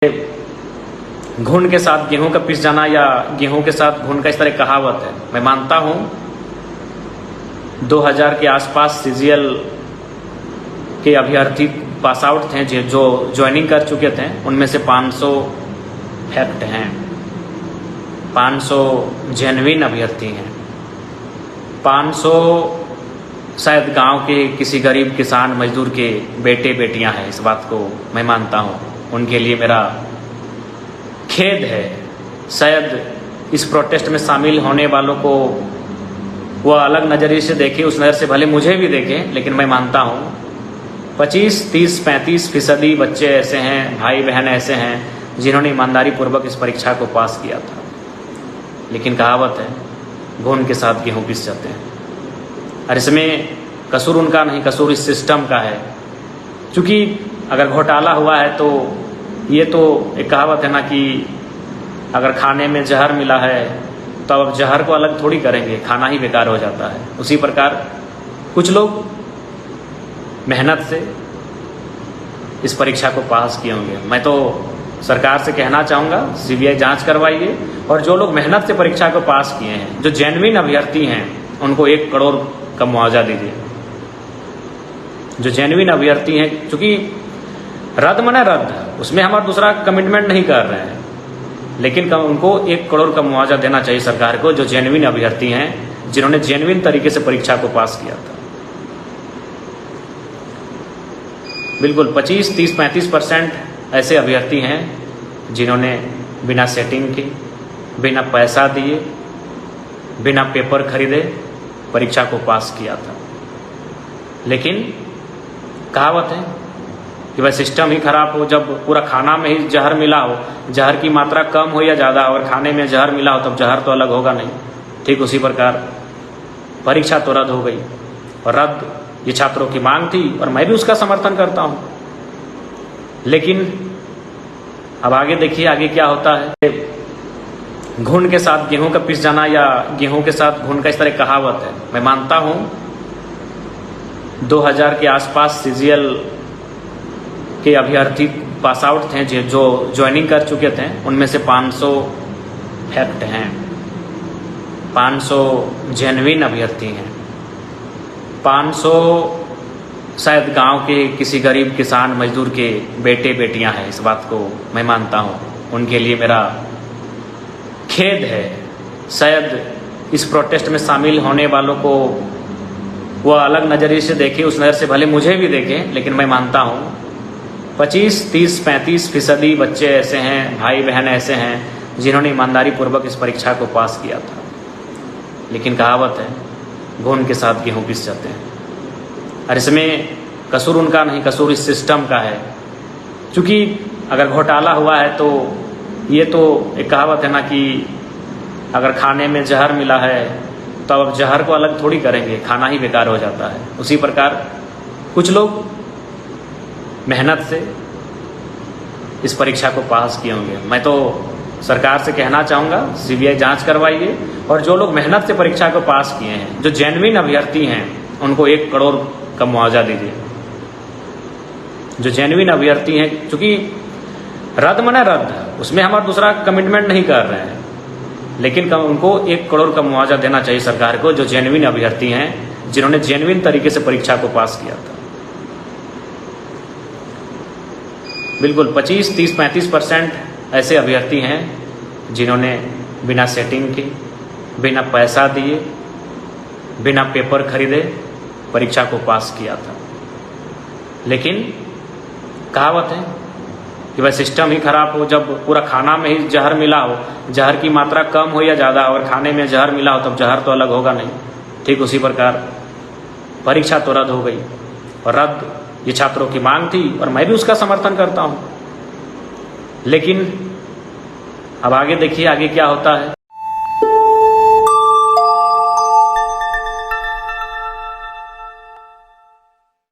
घुन के साथ गेहूं का पिस जाना या गेहूं के साथ घुन का, इस तरह कहावत है। मैं मानता हूं 2000 के आसपास सीजीएल के अभ्यर्थी पास आउट थे जो ज्वाइनिंग कर चुके थे। उनमें से 500 फैक्ट हैं, 500 जेन्युइन अभ्यर्थी हैं, 500 शायद गांव के किसी गरीब किसान मजदूर के बेटे बेटियां हैं। इस बात को मैं मानता हूं। उनके लिए मेरा खेद है। शायद इस प्रोटेस्ट में शामिल होने वालों को वह अलग नज़रिए से देखे, उस नज़र से भले मुझे भी देखे, लेकिन मैं मानता हूँ 25, 30, 35% बच्चे ऐसे हैं, भाई बहन ऐसे हैं जिन्होंने ईमानदारी पूर्वक इस परीक्षा को पास किया था। लेकिन कहावत है, घुन के साथ गेहूँ पिस जाते हैं। और इसमें कसूर उनका नहीं, कसूर इस सिस्टम का है। क्योंकि अगर घोटाला हुआ है तो ये तो एक कहावत है ना कि अगर खाने में जहर मिला है तो अब जहर को अलग थोड़ी करेंगे, खाना ही बेकार हो जाता है। उसी प्रकार कुछ लोग मेहनत से इस परीक्षा को पास किए होंगे। मैं तो सरकार से कहना चाहूँगा, सीबीआई जांच करवाइए, और जो लोग मेहनत से परीक्षा को पास किए हैं, जो जेन्युइन अभ्यर्थी हैं, उनको 1 करोड़ का मुआवजा दीजिए। जो जेन्युइन अभ्यर्थी हैं, क्योंकि रद्द मने रद्द, उसमें हमारा दूसरा कमिटमेंट नहीं कर रहे हैं, लेकिन उनको 1 करोड़ का मुआवजा देना चाहिए सरकार को, जो जेन्युइन अभ्यर्थी हैं, जिन्होंने जेन्युइन तरीके से परीक्षा को पास किया था। बिल्कुल 25, 30, 35% ऐसे अभ्यर्थी हैं जिन्होंने बिना सेटिंग के, बिना पैसा दिए, बिना पेपर खरीदे परीक्षा को पास किया था। लेकिन कहावत है कि वह सिस्टम ही खराब हो, जब पूरा खाना में ही जहर मिला हो, जहर की मात्रा कम हो या ज़्यादा हो, और खाने में जहर मिला हो, तब जहर तो अलग होगा नहीं। ठीक उसी प्रकार परीक्षा तो रद्द हो गई, और रद्द ये छात्रों की मांग थी, और मैं भी उसका समर्थन करता हूँ। लेकिन अब आगे देखिए आगे क्या होता है। घुन के साथ गेहूं का पिस जाना या गेहूं के साथ घुन का, इस तरह कहावत है। मैं मानता हूँ 2000 के आसपास सीजीएल के अभ्यर्थी पास आउट थे जो ज्वाइनिंग कर चुके थे। उनमें से 500 फैक्ट हैं, 500 जेन्युइन अभ्यर्थी हैं, 500 शायद गांव के किसी गरीब किसान मजदूर के बेटे बेटियां हैं। इस बात को मैं मानता हूँ। उनके लिए मेरा खेद है। शायद इस प्रोटेस्ट में शामिल होने वालों को वह अलग नज़रिए से देखे, उस नज़र से भले मुझे भी देखे, लेकिन मैं मानता हूँ 25, 30, 35% बच्चे ऐसे हैं, भाई बहन ऐसे हैं जिन्होंने ईमानदारी पूर्वक इस परीक्षा को पास किया था। लेकिन कहावत है, घुन के साथ गेहूँ पिस जाते हैं। और इसमें कसूर उनका नहीं, कसूर इस सिस्टम का है। क्योंकि अगर घोटाला हुआ है तो ये तो एक कहावत है ना कि अगर खाने में जहर मिला है तो अब जहर को अलग थोड़ी करेंगे, खाना ही बेकार हो जाता है। उसी प्रकार कुछ लोग मेहनत से इस परीक्षा को पास किए होंगे। मैं तो सरकार से कहना चाहूँगा, सीबीआई जांच करवाइए, और जो लोग मेहनत से परीक्षा को पास किए हैं, जो जेन्युइन अभ्यर्थी हैं, उनको 1 करोड़ का मुआवजा दीजिए। जो जेन्युइन अभ्यर्थी हैं, क्योंकि रद्द मने रद्द, उसमें हमारा दूसरा कमिटमेंट नहीं कर रहे हैं, लेकिन उनको 1 करोड़ का मुआवजा देना चाहिए सरकार को, जो जेन्युइन अभ्यर्थी हैं, जिन्होंने जेन्युइन तरीके से परीक्षा को पास किया था। बिल्कुल 25, 30, 35% ऐसे अभ्यर्थी हैं जिन्होंने बिना सेटिंग के, बिना पैसा दिए, बिना पेपर खरीदे परीक्षा को पास किया था। लेकिन कहावत है कि वह सिस्टम ही खराब हो, जब पूरा खाना में ही जहर मिला हो, जहर की मात्रा कम हो या ज़्यादा हो, और खाने में जहर मिला हो, तब जहर तो अलग होगा नहीं। ठीक उसी प्रकार परीक्षा तो रद्द हो गई, और रद्द ये छात्रों की मांग थी, और मैं भी उसका समर्थन करता हूँ। लेकिन अब आगे देखिए आगे क्या होता है।